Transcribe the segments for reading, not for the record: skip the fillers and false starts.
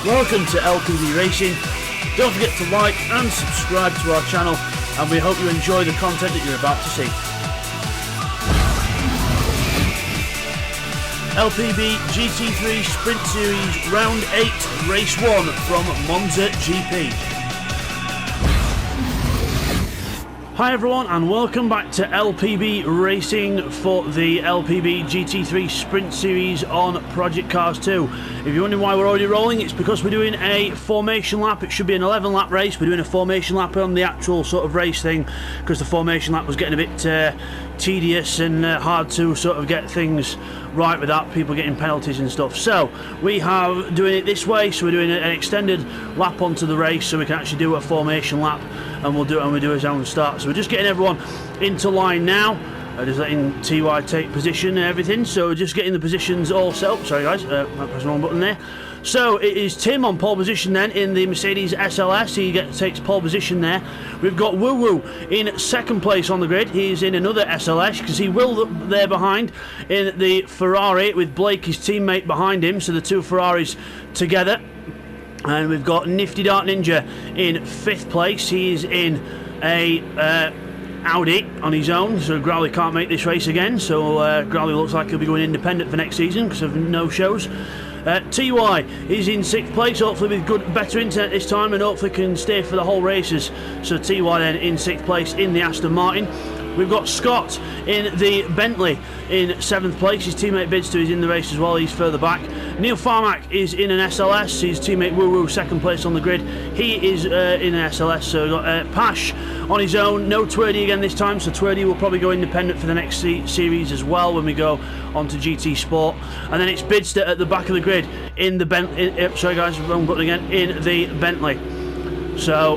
Welcome to LPB Racing. Don't forget to like and subscribe to our channel, and we hope you enjoy the content that you're about to see. LPB GT3 Sprint Series Round 8 Race 1 from Monza GP. Hi everyone, and welcome back to LPB Racing for the LPB GT3 Sprint Series on Project Cars 2. If you're wondering why we're already rolling, it's because we're doing a formation lap. It should be an 11 lap race. We're doing a formation lap on the actual sort of race thing because the formation lap was getting a bit tedious and hard to sort of get things right without people getting penalties and stuff. So we have doing it this way, so we're doing an extended lap onto the race so we can actually do a formation lap, and we'll do it when we do a zone start. So we're just getting everyone into line now, just letting TY take position and everything, so just getting the positions all set up. Sorry guys, I pressed the wrong button there. So it is Tim on pole position then in the Mercedes SLS. He takes pole position there. We've got Woo Woo in second place on the grid. He's in another SLS because he will there behind in the Ferrari with Blake, his teammate, behind him. So the two Ferraris together. And we've got Nifty Dart Ninja in fifth place. He's in a Audi on his own, so Growley can't make this race again. So Growley looks like he'll be going independent for next season because of no shows. TY is in sixth place, hopefully with better internet this time, and hopefully can stay for the whole races. So TY then in sixth place in the Aston Martin. We've got Scott in the Bentley in seventh place. His teammate Bidster is in the race as well, he's further back. Neil Farmack is in an SLS. His teammate Woo Woo second place on the grid. He is in an SLS. So we've got Pash on his own. No Twerdy again this time, so Twerdy will probably go independent for the next series as well when we go on to GT Sport. And then it's Bidster at the back of the grid in the Bentley. Sorry guys, wrong button again. In the Bentley. So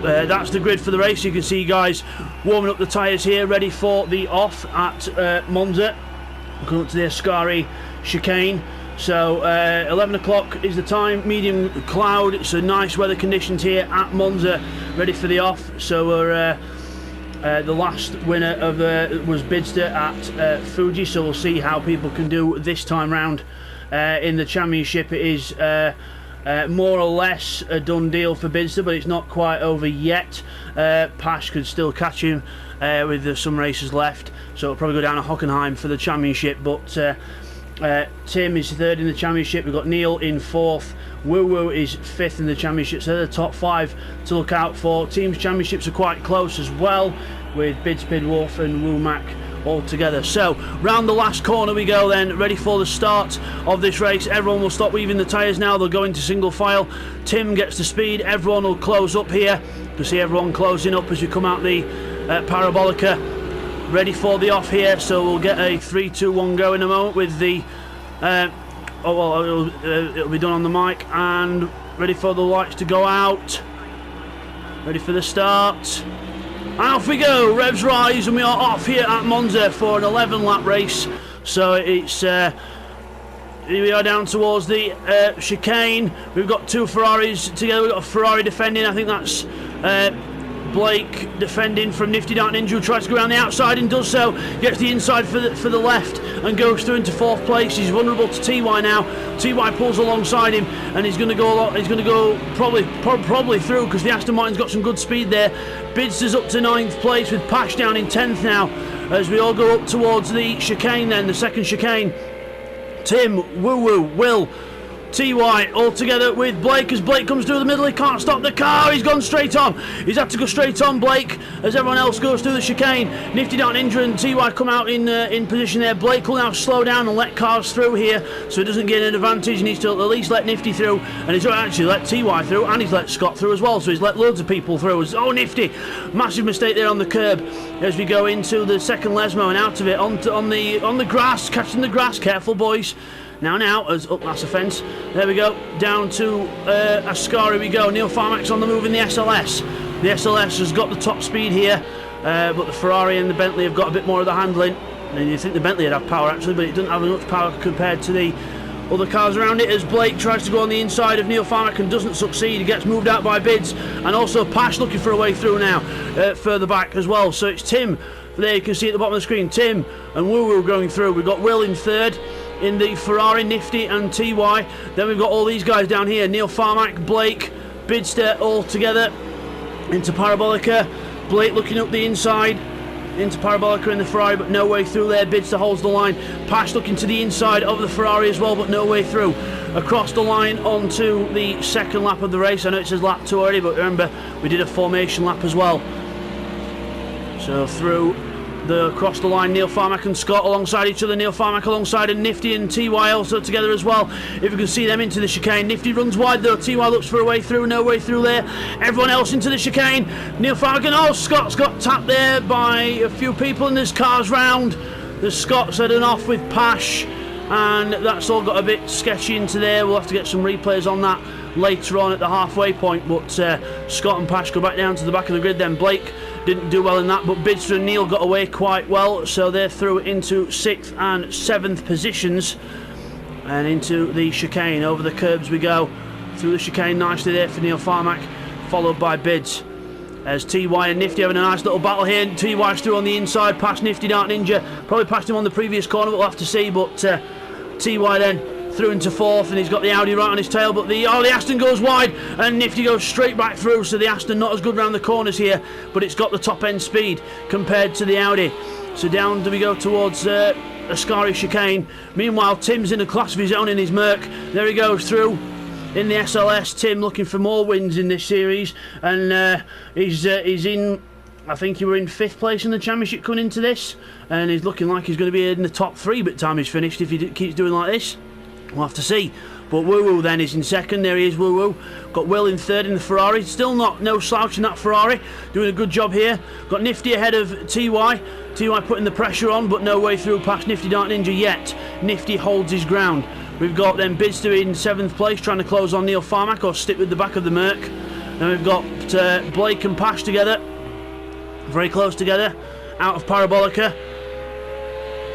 that's the grid for the race. You can see guys warming up the tyres here, ready for the off at Monza. Coming up to the Ascari chicane. So 11 o'clock is the time, medium cloud. It's a nice weather conditions here at Monza, ready for the off. So we're the last winner of was Bidster at Fuji, so we'll see how people can do this time round in the championship. It is more or less a done deal for Bidster, but it's not quite over yet. Pash could still catch him with some races left, so it'll probably go down to Hockenheim for the championship. But Tim is third in the championship. We've got Neil in fourth. Woo Woo is fifth in the championship. So they're the top five to look out for. Teams championships are quite close as well, with Bidspid Wolf and Woo Mac all together. So round the last corner we go then, ready for the start of this race. Everyone will stop weaving the tyres now. They'll go into single file. Tim gets the speed. Everyone will close up here. You can see everyone closing up as we come out the Parabolica. Ready for the off here, so we'll get a 3-2-1 go in a moment with the it'll be done on the mic, and ready for the lights to go out, ready for the start, and off we go. Revs rise, and we are off here at Monza for an 11 lap race. So it's here we are down towards the chicane. We've got two Ferraris together. We've got a Ferrari defending, I think that's Blake defending from Nifty Dart Ninja, who tries to go around the outside and does so. Gets the inside for the left and goes through into fourth place. He's vulnerable to TY now. TY pulls alongside him, and he's going to go a lot. He's going to go probably through because the Aston Martin's got some good speed there. Bidster's up to ninth place with Pash down in 10th now as we all go up towards the chicane. Then the second chicane. Tim, Woo Woo, Will, TY all together with Blake. As Blake comes through the middle, he can't stop the car. He's gone straight on. He's had to go straight on, Blake, as everyone else goes through the chicane. Nifty Dart Ninja and TY come out in position there. Blake will now slow down and let cars through here, so he doesn't get an advantage. He needs to at least let Nifty through, and he's actually let TY through, and he's let Scott through as well. So he's let loads of people through. Oh, Nifty, massive mistake there on the curb as we go into the second Lesmo and out of it on the grass, catching the grass. Careful, boys. Now, as up that's a fence. There we go, down to Ascari we go. Neil Farmack's on the move in the SLS. The SLS has got the top speed here, but the Ferrari and the Bentley have got a bit more of the handling. And you think the Bentley would have power actually, but it doesn't have as much power compared to the other cars around it, as Blake tries to go on the inside of Neil Farmack and doesn't succeed. He gets moved out by Bids, and also Pash looking for a way through now, further back as well. So it's Tim, there you can see at the bottom of the screen, Tim and Woo Woo going through. We've got Will in third. in the Ferrari, Nifty and TY. Then we've got all these guys down here, Neil Farmack, Blake, Bidster, all together into Parabolica. Blake looking up the inside into Parabolica in the Ferrari, but no way through there. Bidster holds the line. Pash looking to the inside of the Ferrari as well, but no way through. Across the line onto the second lap of the race. I know it says lap 2 already, but remember we did a formation lap as well. So through across the line, Neil Farmack and Scott alongside each other. Neil Farmack alongside and Nifty and TY also together as well. If you can see them into the chicane. Nifty runs wide though. TY looks for a way through. No way through there. Everyone else into the chicane. Neil Farmack and Scott's got tapped there by a few people and there's cars round. There's Scott's heading off with Pash and that's all got a bit sketchy into there. We'll have to get some replays on that later on at the halfway point, but Scott and Pash go back down to the back of the grid then. Blake didn't do well in that, but Bidster and Neil got away quite well, so they're through into 6th and 7th positions and into the chicane. Over the curbs we go, through the chicane nicely there for Neil Farmack, followed by Bids as TY and Nifty having a nice little battle here. TY's through on the inside, past Nifty Dart Ninja, probably passed him on the previous corner, but we'll have to see. But TY then through into 4th and he's got the Audi right on his tail, but the Aston goes wide and Nifty goes straight back through, so the Aston not as good round the corners here, but it's got the top end speed compared to the Audi. So down do we go towards Ascari chicane. Meanwhile Tim's in a class of his own in his Merc. There he goes through in the SLS. Tim looking for more wins in this series, and he's in, I think he were in 5th place in the championship coming into this, and he's looking like he's going to be in the top 3 by the time he's finished if he keeps doing like this. We'll have to see. But Woo Woo then is in 2nd. There he is, Woo Woo. Got Will in 3rd in the Ferrari. Still no slouch in that Ferrari. Doing a good job here. Got Nifty ahead of TY. TY putting the pressure on, but no way through past Nifty Dart Ninja yet. Nifty holds his ground. We've got then Bidster in 7th place, trying to close on Neil Farmack or stick with the back of the Merc. Then we've got Blake and Pash together. Very close together. Out of Parabolica.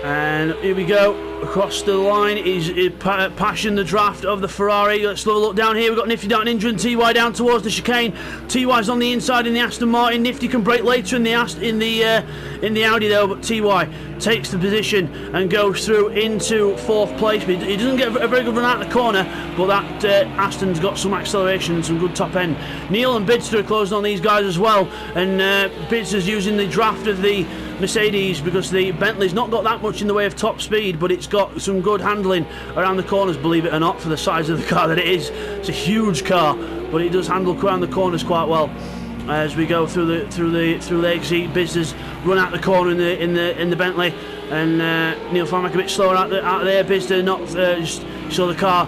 And here we go. Across the line is Pash in the draft of the Ferrari. Let's have a look down here. We've got Nifty Dart Ninja and TY down towards the chicane. TY's on the inside in the Aston Martin. Nifty can brake later in the Audi though, but TY takes the position and goes through into 4th place. He doesn't get a very good run out of the corner, but that Aston's got some acceleration and some good top end. Neil and Bidster are closing on these guys as well, and Bidster's using the draft of the Mercedes because the Bentley's not got that much in the way of top speed, but it's got some good handling around the corners, believe it or not, for the size of the car that it is. It's a huge car, but it does handle around the corners quite well. As we go through the exit, Bidster's run out the corner in the Bentley, and Neil Farmack a bit slower out there. Bidster not just saw the car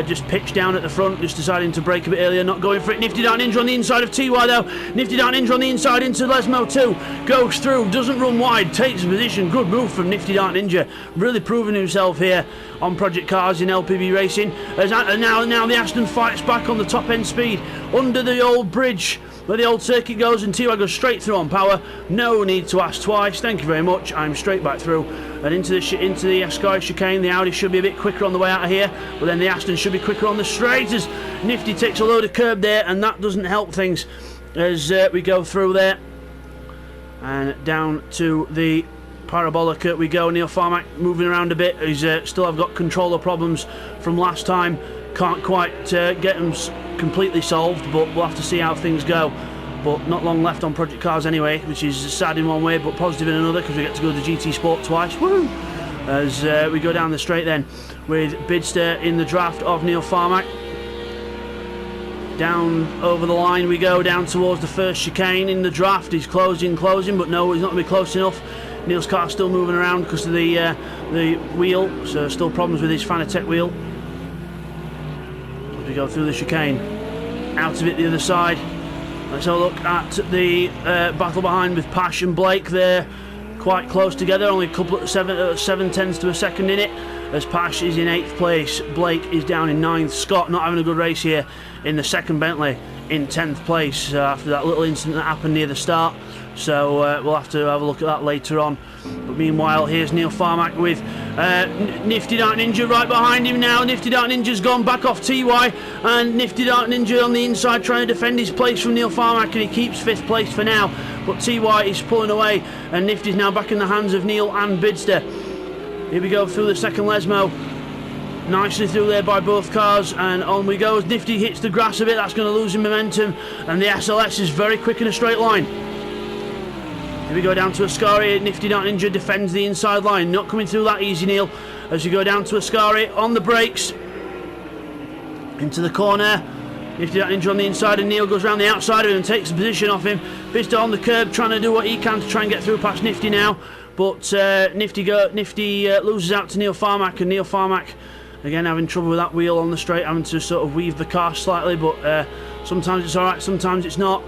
just pitched down at the front, just deciding to brake a bit earlier, not going for it. Nifty Dart Ninja on the inside of TY though. Nifty Dart Ninja on the inside into Lesmo too. Goes through, doesn't run wide, takes a position. Good move from Nifty Dart Ninja. Really proving himself here on Project Cars in LPB Racing. Now the Aston fights back on the top end speed under the old bridge where the old circuit goes, and TY goes straight through on power. No need to ask twice. Thank you very much. I'm straight back through and into the Ascari chicane. The Audi should be a bit quicker on the way out of here, but then the Aston should be quicker on the straight as Nifty takes a load of curb there, and that doesn't help things as we go through there and down to the Parabolica we go. Neil Farmack moving around a bit. He's still have got controller problems from last time. Can't quite get them completely solved, but we'll have to see how things go. But not long left on Project Cars anyway, which is sad in one way but positive in another, because we get to go to GT Sport twice. Woo! As we go down the straight then with Bidster in the draft of Neil Farmack. Down over the line we go, down towards the first chicane in the draft. He's closing, but no, he's not going to be close enough. Neil's car still moving around because of the wheel, so still problems with his Fanatec wheel. As we go through the chicane, out of it the other side. Let's have a look at the battle behind with Pash and Blake. They're quite close together, only a couple of 7/10 to a second in it, as Pash is in 8th place. Blake is down in 9th. Scott not having a good race here in the second Bentley in 10th place after that little incident that happened near the start. So we'll have to have a look at that later on. But meanwhile, here's Neil Farmack with Nifty Dart Ninja right behind him now. Nifty Dart Ninja's gone back off TY, and Nifty Dart Ninja on the inside trying to defend his place from Neil Farmack, and he keeps 5th place for now. But TY is pulling away, and Nifty's now back in the hands of Neil and Bidster. Here we go through the second Lesmo. Nicely through there by both cars, and on we go as Nifty hits the grass a bit. That's going to lose him momentum, and the SLS is very quick in a straight line. Here we go down to Ascari. Nifty Dark Ninja defends the inside line. Not coming through that easy, Neil. As you go down to Ascari on the brakes. Into the corner. Nifty Dark Ninja on the inside, and Neil goes around the outside of him and takes the position off him. Pista on the curb, trying to do what he can to try and get through past Nifty now. But Nifty loses out to Neil Farmack, and Neil Farmack again having trouble with that wheel on the straight, having to sort of weave the car slightly, but sometimes it's alright, sometimes it's not.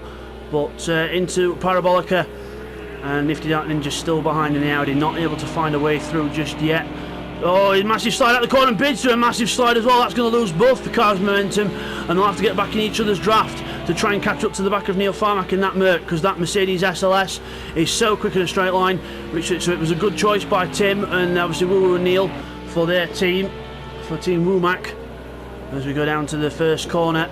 But into Parabolica, and Nifty Dark Ninja still behind in the Audi, not able to find a way through just yet. Oh, a massive slide out the corner, and Bids do a massive slide as well. That's going to lose both the cars' momentum, and they'll have to get back in each other's draft to try and catch up to the back of Neil Farmack in that Merc, because that Mercedes SLS is so quick in a straight line. So it was a good choice by Tim and obviously Woo and Neil for their team, for Team Womack. As we go down to the first corner,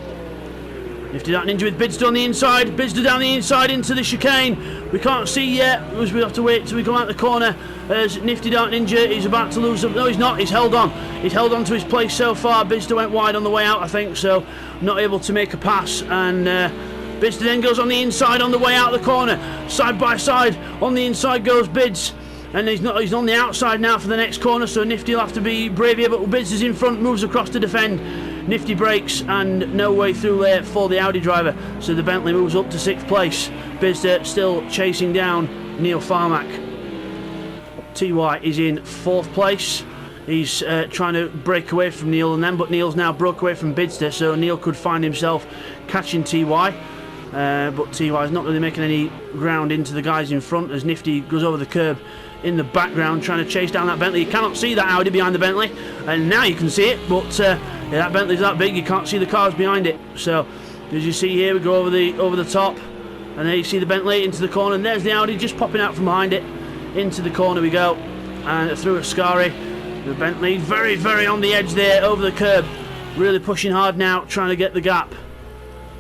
Nifty Dark Ninja with Bidster on the inside, Bidster down the inside into the chicane. We can't see yet, as we have to wait till we come out the corner, as Nifty Dark Ninja is about to lose them. No, he's not, he's held on. He's held on to his place so far. Bidster went wide on the way out, I think, so not able to make a pass. And Bidster then goes on the inside on the way out of the corner. Side by side, on the inside goes Bids. And he's on the outside now for the next corner, so Nifty will have to be brave here, but Bids is in front, moves across to defend. Nifty brakes, and no way through there for the Audi driver, so the Bentley moves up to 6th place. Bids still chasing down Neil Farmack. TY is in 4th place. He's trying to break away from Neil and them, but Neil's now broke away from Bidster, so Neil could find himself catching TY. But TY is not really making any ground into the guys in front as Nifty goes over the curb in the background trying to chase down that Bentley. You cannot see that Audi behind the Bentley, and now you can see it, but yeah, that Bentley's that big, you can't see the cars behind it. So as you see here, we go over the top, and there you see the Bentley into the corner, and there's the Audi just popping out from behind it. Into the corner we go, and through Ascari. The Bentley very, very on the edge there, over the curb, really pushing hard now, trying to get the gap.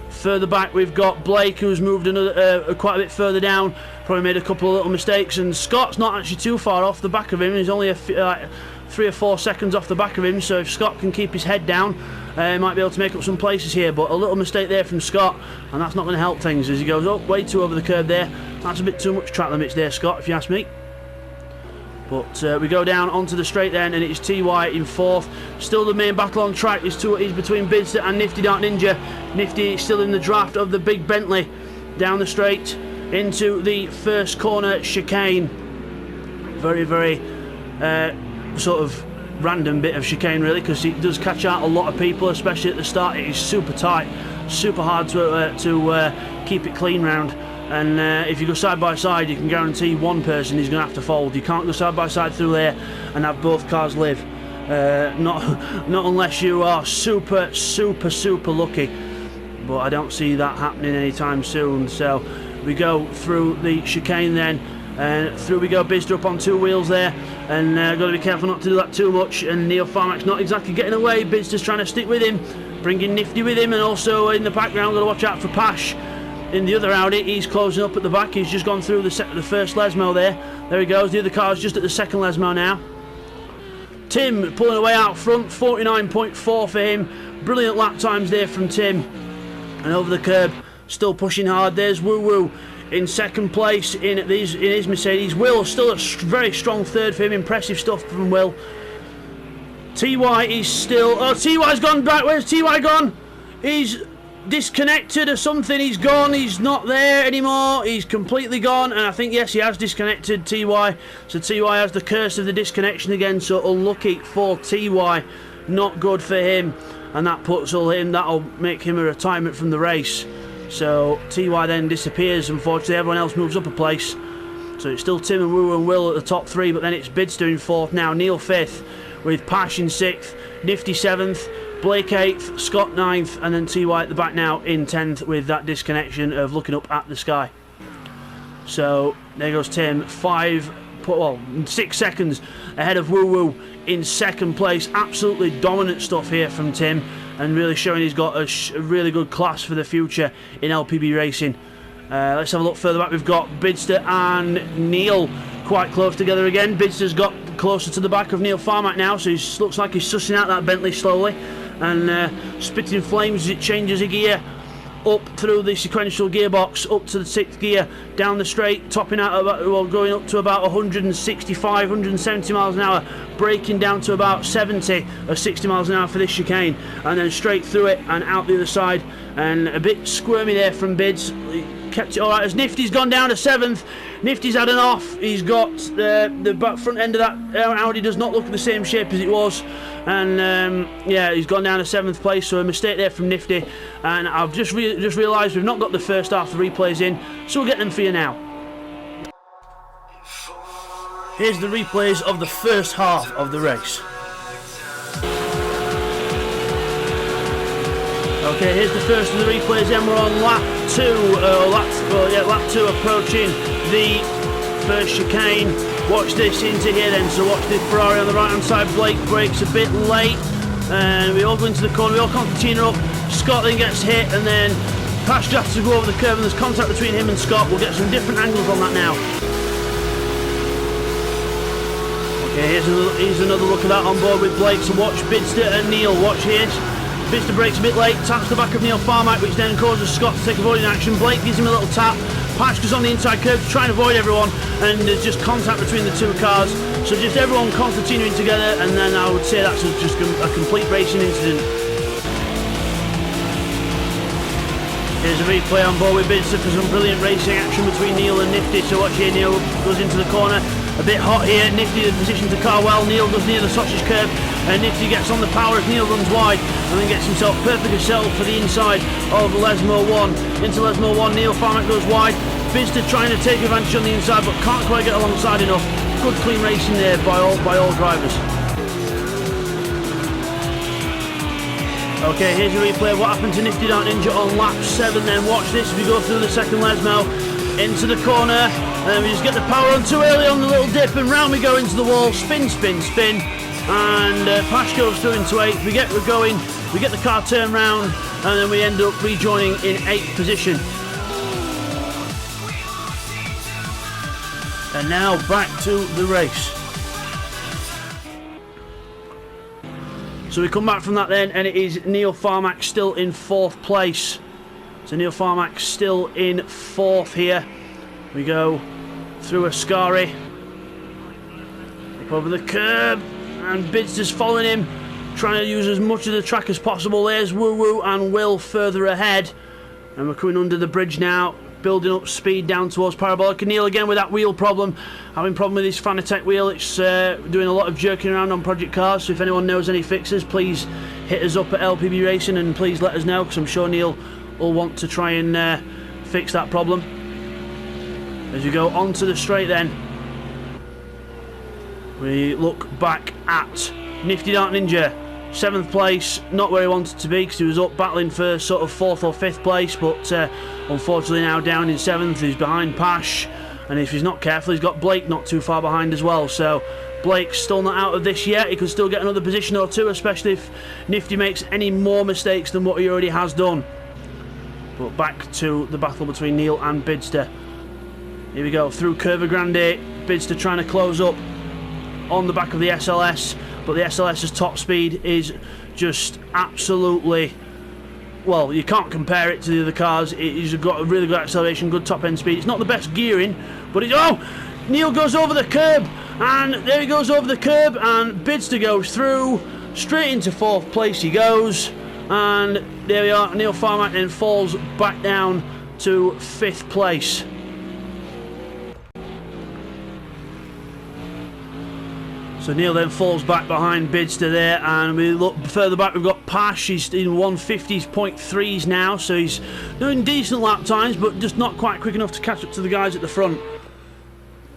Further back we've got Blake, who's moved another quite a bit further down, probably made a couple of little mistakes, and Scott's not actually too far off the back of him. He's only like 3 or 4 seconds off the back of him, so if Scott can keep his head down, he might be able to make up some places here. But a little mistake there from Scott, and that's not going to help things as he goes up way too over the curb there. That's a bit too much track limits there, Scott, if you ask me. But we go down onto the straight then, and it's TY in 4th. Still the main battle on track is between Bidster and Nifty Dark Ninja. Nifty still in the draft of the big Bentley down the straight into the first corner chicane. Very, very sort of random bit of chicane really, because it does catch out a lot of people, especially at the start. It is super tight, super hard to keep it clean round. And if you go side by side, you can guarantee one person is going to have to fold. You can't go side by side through there and have both cars live. Not unless you are super, super, super lucky. But I don't see that happening anytime soon. So we go through the chicane then, and through we go. Bidster up on 2 wheels there, and got to be careful not to do that too much. And Neil Farmack's not exactly getting away. Bidster's trying to stick with him, bringing Nifty with him, and also in the background, got to watch out for Pash. In the other Audi, he's closing up at the back. He's just gone through the first Lesmo there. There he goes. The other car's just at the second Lesmo now. Tim pulling away out front, 49.4 for him. Brilliant lap times there from Tim. And over the curb, still pushing hard. There's Woo Woo in 2nd place in his Mercedes. Will still a very strong 3rd for him. Impressive stuff from Will. TY is still... Oh, TY's gone back. Where's TY gone? He's disconnected or something. He's gone. He's not there anymore. He's completely gone, and I think yes, he has disconnected TY. So TY has the curse of the disconnection again, so unlucky for TY. Not good for him, and that puts all in. That'll make him a retirement from the race. So TY then disappears. Unfortunately, everyone else moves up a place. So it's still Tim and Woo and Will at the top 3, but then it's Bidster in 4th now, Neil 5th, with Pash in 6th, Nifty 7th, Blake 8th, Scott 9th, and then TY at the back now in 10th with that disconnection of looking up at the sky. So there goes Tim, 6 seconds ahead of Woo Woo in 2nd place. Absolutely dominant stuff here from Tim, and really showing he's got a really good class for the future in LPB racing. Let's have a look further back. We've got Bidster and Neil quite close together again. Bidster's got closer to the back of Neil Farmack now, so he looks like he's sussing out that Bentley slowly and spitting flames as it changes a gear up through the sequential gearbox, up to the 6th gear, down the straight, topping out about, well, going up to about 165, 170 miles an hour, braking down to about 70 or 60 miles an hour for this chicane, and then straight through it and out the other side, and a bit squirmy there from Bids. He kept it alright as Nifty's gone down to 7th. Nifty's had an off. He's got the back front end of that Audi does not look the same shape as it was, and yeah, he's gone down to 7th place, so a mistake there from Nifty. And I've just realised we've not got the first half of the replays in, so we'll get them for you now. Here's the replays of the first half of the race. Okay, here's the first of the replays, then we're on lap 2, lap 2 approaching the first chicane. Watch this into here then, so watch the Ferrari on the right hand side. Blake brakes a bit late, and we all go into the corner, we all concertina up. Scott then gets hit, and then Pash has to go over the curve, and there's contact between him and Scott. We'll get some different angles on that now. Okay, here's another look at that on board with Blake, so watch Bidster and Neil, watch here. Bidster brakes a bit late, taps the back of Neil Farmack, which then causes Scott to take avoiding action. Blake gives him a little tap. Pash goes on the inside curve to try and avoid everyone, and there's just contact between the two cars. So just everyone continuing together, and then I would say that's just a complete racing incident. Here's a replay on board with Bidster for some brilliant racing action between Neil and Nifty. So watch here, Neil goes into the corner, a bit hot here. Nifty in position to car well. Neil goes near the sausage curb, and Nifty gets on the power as Neil runs wide, and then gets himself perfectly settled for the inside of Lesmo 1. Into Lesmo 1, Neil Farmack goes wide. Bidster trying to take advantage on the inside, but can't quite get alongside enough. Good clean racing there by all drivers. Okay, here's a replay of what happened to Nifty Dark Ninja on lap 7 then. Watch this as we go through the second Lesmo into the corner, and then we just get the power on too early on the little dip, and round we go into the wall. Spin, spin, spin, and Pash goes through into 8th. We're going, we get the car turned round, and then we end up rejoining in 8th position. And now back to the race. So we come back from that then, and it is Neil Farmack still in 4th place. So Neil Farmack still in 4th here. We go through Ascari, up over the curb, and Bidster's following him, trying to use as much of the track as possible. There's Woo Woo and Will further ahead, and we're coming under the bridge now, building up speed down towards Parabolic. And Neil again with that wheel problem, having problem with his Fanatec wheel. It's doing a lot of jerking around on Project Cars, so if anyone knows any fixes, please hit us up at LPB Racing and please let us know, because I'm sure Neil will want to try and fix that problem. As we go onto the straight then, we look back at Nifty Dark Ninja. 7th place, not where he wanted to be, because he was up battling for sort of 4th or 5th place, but unfortunately now down in 7th. He's behind Pash, and if he's not careful, he's got Blake not too far behind as well. So Blake's still not out of this yet. He could still get another position or two, especially if Nifty makes any more mistakes than what he already has done. But back to the battle between Neil and Bidster. Here we go, through Curva Grande. Bidster trying to close up on the back of the SLS, but the SLS's top speed is just absolutely, well, you can't compare it to the other cars. It's got a really good acceleration, good top end speed. It's not the best gearing, but it's, oh, Neil goes over the curb, and there he goes over the curb, and Bidster goes through, straight into 4th place he goes, and there we are. Neil Farmack then falls back down to 5th place. So Neil then falls back behind Bidster there, and we look further back, we've got Pash. He's in 150.3s now, so he's doing decent lap times, but just not quite quick enough to catch up to the guys at the front.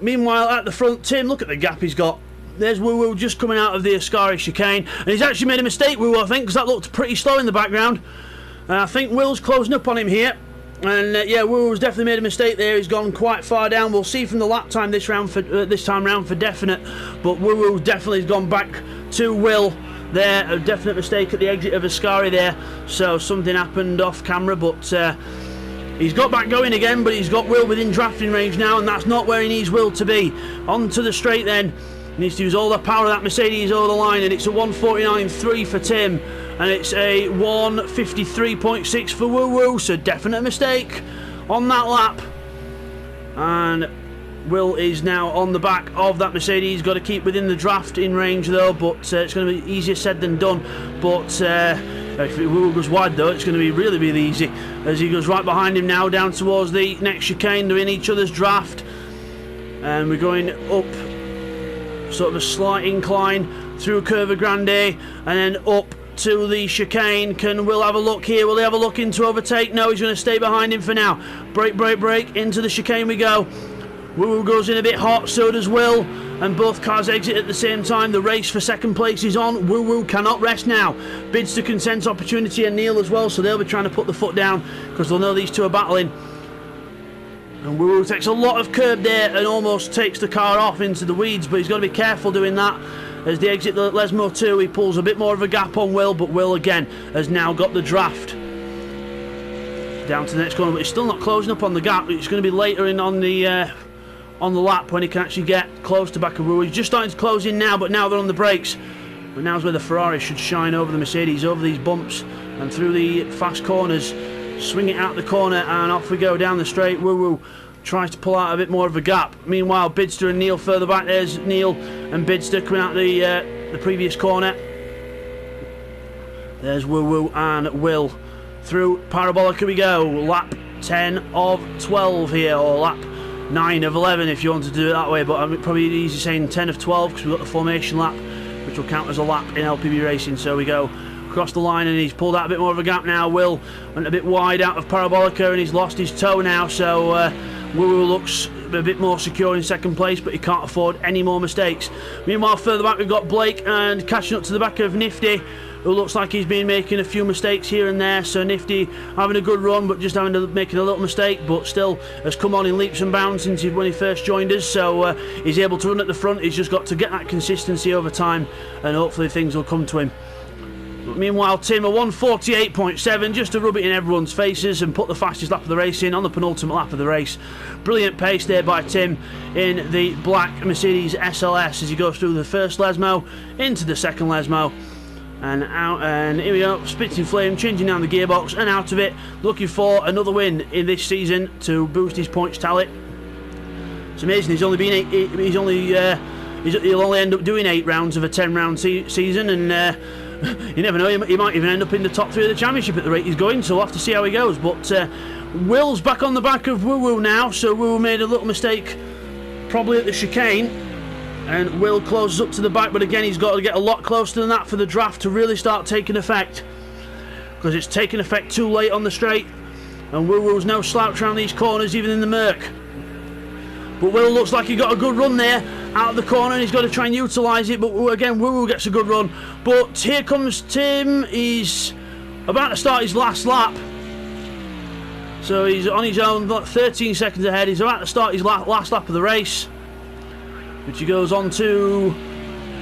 Meanwhile, at the front, Tim, look at the gap he's got. There's Woo Woo just coming out of the Ascari chicane, and he's actually made a mistake, Woo Woo, I think, because that looked pretty slow in the background. I think Will's closing up on him here. And yeah, Woo Woo's definitely made a mistake there. He's gone quite far down. We'll see from the lap time this time round for definite. But Woo Woo definitely has gone back to Will there. A definite mistake at the exit of Ascari there. So something happened off camera, but he's got back going again. But he's got Will within drafting range now, and that's not where he needs Will to be. On to the straight then. Needs to use all the power of that Mercedes over the line, and it's a 1:49.3 for Tim, and it's a 1:53.6 for Woo Woo, so definite mistake on that lap. And Will is now on the back of that Mercedes. Got to keep within the draft in range though, but it's going to be easier said than done. But if Will goes wide though, it's going to be really easy, as he goes right behind him now down towards the next chicane. They're in each other's draft, and we're going up sort of a slight incline through Curva Grande and then up to the chicane. Can Will have a look here? Will he have a look into overtake? No, he's going to stay behind him for now. Brake, into the chicane we go. Woo goes in a bit hot, so does Will, and both cars exit at the same time. The race for second place is on. Woo cannot rest now. Bids to consent opportunity and Neil as well, so they'll be trying to put the foot down because they'll know these two are battling. And Woo takes a lot of curb there and almost takes the car off into the weeds, but he's got to be careful doing that. As they exit the Lesmo 2, he pulls a bit more of a gap on Will, but Will again has now got the draft down to the next corner, but he's still not closing up on the gap. It's going to be later in on the lap when he can actually get close to back of Woo. He's just starting to close in now, but now they're on the brakes. But now's where the Ferrari should shine over the Mercedes, over these bumps and through the fast corners. Swing it out the corner and off we go down the straight. Woo tries to pull out a bit more of a gap. Meanwhile, Bidster and Neil further back. There's Neil and Bidster coming out the previous corner. There's Woo and Will. Through Parabolica we go. Lap 10 of 12 here, or lap 9 of 11 if you want to do it that way, but I'm probably easy saying 10 of 12 because we've got the formation lap, which will count as a lap in LPB racing. So we go across the line and he's pulled out a bit more of a gap now. Will went a bit wide out of Parabolica and he's lost his toe now, so Woo looks a bit more secure in second place, but he can't afford any more mistakes. Meanwhile, further back we've got Blake and catching up to the back of Nifty, who looks like he's been making a few mistakes here and there. So Nifty having a good run, but just making a little mistake, but still has come on in leaps and bounds since when he first joined us. So he's able to run at the front. He's just got to get that consistency over time, and hopefully things will come to him. But meanwhile, Tim, a 1:48.7, just to rub it in everyone's faces and put the fastest lap of the race in on the penultimate lap of the race. Brilliant pace there by Tim in the black Mercedes SLS as he goes through the first Lesmo into the second Lesmo. And out, and here we go, spitting flame, changing down the gearbox and out of it, looking for another win in this season to boost his points tally. It's amazing. He's only been he'll only end up doing 8 rounds of a 10-round season, and you never know, he might even end up in the top 3 of the championship at the rate he's going. So we'll have to see how he goes. But Will's back on the back of Woo now, so Woo made a little mistake probably at the chicane. And Will closes up to the back, but again he's got to get a lot closer than that for the draft to really start taking effect, because it's taking effect too late on the straight, and Woo-Woo's no slouch around these corners even in the murk. But Will looks like he got a good run there out of the corner, and he's got to try and utilise it, but again Woo-Woo gets a good run. But here comes Tim. He's about to start his last lap, so he's on his own, like 13 seconds ahead. He's about to start his last lap of the race, which he goes on to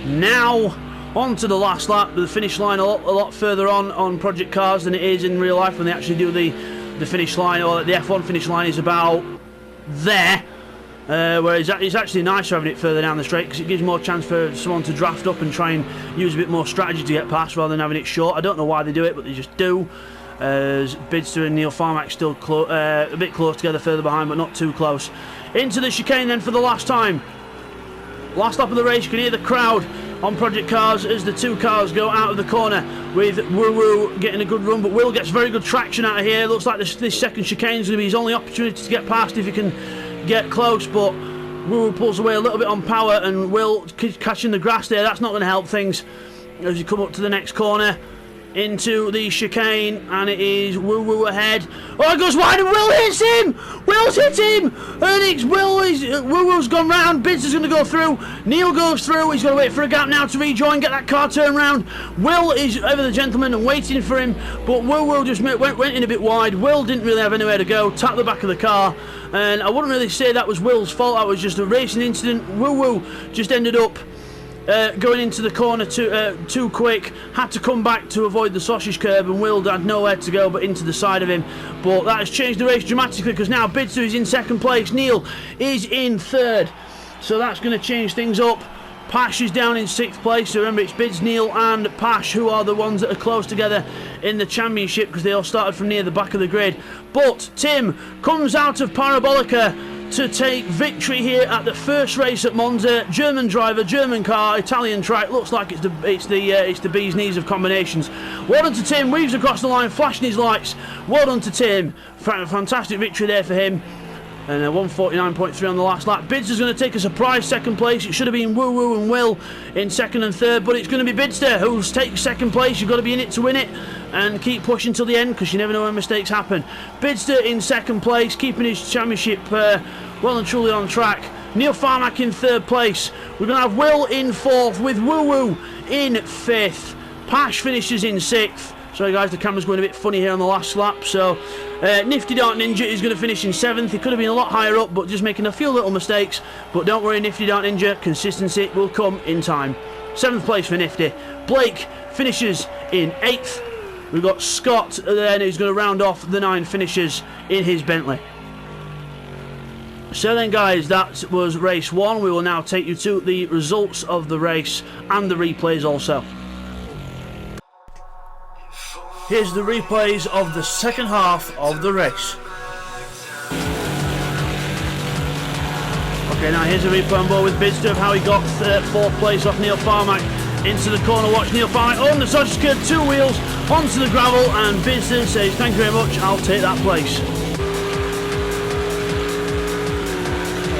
now, onto the last lap. The finish line a lot further on Project Cars than it is in real life when they actually do the finish line, or the F1 finish line is about there, whereas it's actually nicer having it further down the straight because it gives more chance for someone to draft up and try and use a bit more strategy to get past rather than having it short. I don't know why they do it, but they just do. As Bidster and Neil Farmack still a bit close together further behind, but not too close. Into the chicane then for the last time. Last lap of the race, you can hear the crowd on Project Cars as the two cars go out of the corner, with Woo getting a good run, but Will gets very good traction out of here. Looks like this second chicane is going to be his only opportunity to get past if he can get close, but Woo pulls away a little bit on power, and Will catching the grass there. That's not going to help things as you come up to the next corner into the chicane, and it is Woo ahead. Oh, it goes wide and Will hits him! Will's hit him! And Woo-Woo's gone round. Bidster's going to go through. Neil goes through. He's got to wait for a gap now to rejoin, get that car turned round. Will is ever the gentleman and waiting for him, but Woo just went in a bit wide. Will didn't really have anywhere to go, tapped the back of the car, and I wouldn't really say that was Will's fault. That was just a racing incident. Woo just ended up going into the corner too quick, had to come back to avoid the sausage curb, and Will had nowhere to go but into the side of him. But that has changed the race dramatically, because now Bidster is in second place, Neil is in third, so that's going to change things up Pash is down in 6th place. So remember, it's Bids, Neil and Pash who are the ones that are close together in the championship because they all started from near the back of the grid. But Tim comes out of Parabolica to take victory here at the first race at Monza. German driver, German car, Italian track. Looks like it's the bee's knees of combinations. Well done to Tim. Weaves across the line, flashing his lights. Well done to Tim. Fantastic victory there for him. And 149.3 on the last lap. Bids is going to take a surprise second place. It should have been Woo Woo and Will in second and third, but it's going to be Bidster who'll take second place. You've got to be in it to win it and keep pushing till the end because you never know when mistakes happen. Bidster in second place, keeping his championship well and truly on track. Neil Farmack in third place. We're going to have Will in fourth with Woo Woo in fifth. Pash finishes in sixth. Sorry guys, the camera's going a bit funny here on the last lap. So Nifty Dart Ninja is going to finish in 7th. He could have been a lot higher up, but just making a few little mistakes. But don't worry, Nifty Dart Ninja, consistency will come in time. 7th place for Nifty. Blake finishes in 8th. We've got Scott then who's going to round off the 9 finishers in his Bentley. So then guys, that was race 1. We will now take you to the results of the race and the replays also. Here's the replays of the second half of the race. Okay, now here's a replay on board with Bidster of how he got 4th place off Neil Farmack into the corner. Watch Neil Farmack on the social skirt, 2 wheels onto the gravel, and Bidster says, "Thank you very much, I'll take that place."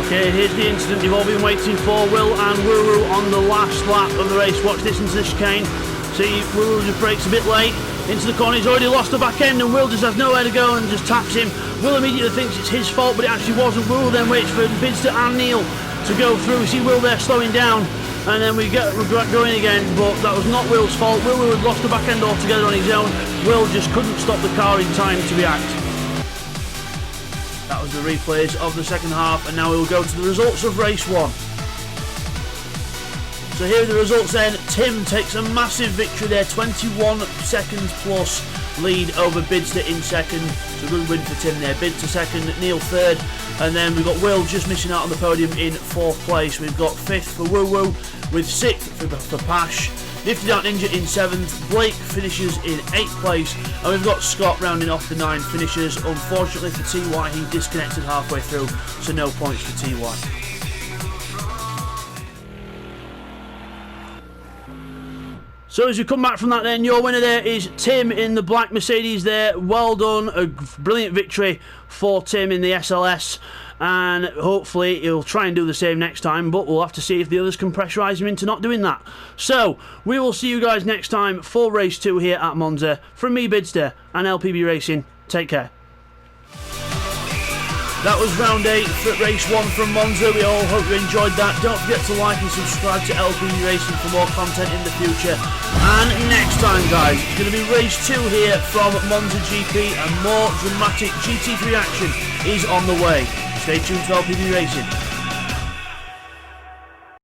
Okay, here's the incident you've all been waiting for. Will and Woo Woo on the last lap of the race. Watch this into the chicane. See, Woo Woo just brakes a bit late into the corner. He's already lost the back end and Will just has nowhere to go and just taps him. Will immediately thinks it's his fault, but it actually wasn't. Will then waits for Bidster and Neil to go through. See Will there slowing down, and then we get going again, but that was not Will's fault. Will had lost the back end altogether on his own. Will just couldn't stop the car in time to react. That was the replays of the second half, and now we will go to the results of race 1. So here are the results then. Tim takes a massive victory there, 21 seconds plus lead over Bidster in second. So a good win for Tim there. Bidster second, Neil third, and then we've got Will just missing out on the podium in 4th place. We've got 5th for Woo Woo, with 6th for Pash. Nifty Dart Ninja in 7th, Blake finishes in 8th place, and we've got Scott rounding off the 9 finishers. Unfortunately for TY, he disconnected halfway through, so no points for TY. So as we come back from that then, your winner there is Tim in the black Mercedes there. Well done, a brilliant victory for Tim in the SLS. And hopefully he'll try and do the same next time, but we'll have to see if the others can pressurise him into not doing that. So, we will see you guys next time for race 2 here at Monza. From me, Bidster, and LPB Racing, take care. That was round 8 for race 1 from Monza. We all hope you enjoyed that. Don't forget to like and subscribe to LPB Racing for more content in the future. And next time, guys, it's going to be race 2 here from Monza GP, and more dramatic GT3 action is on the way. Stay tuned to LPB Racing.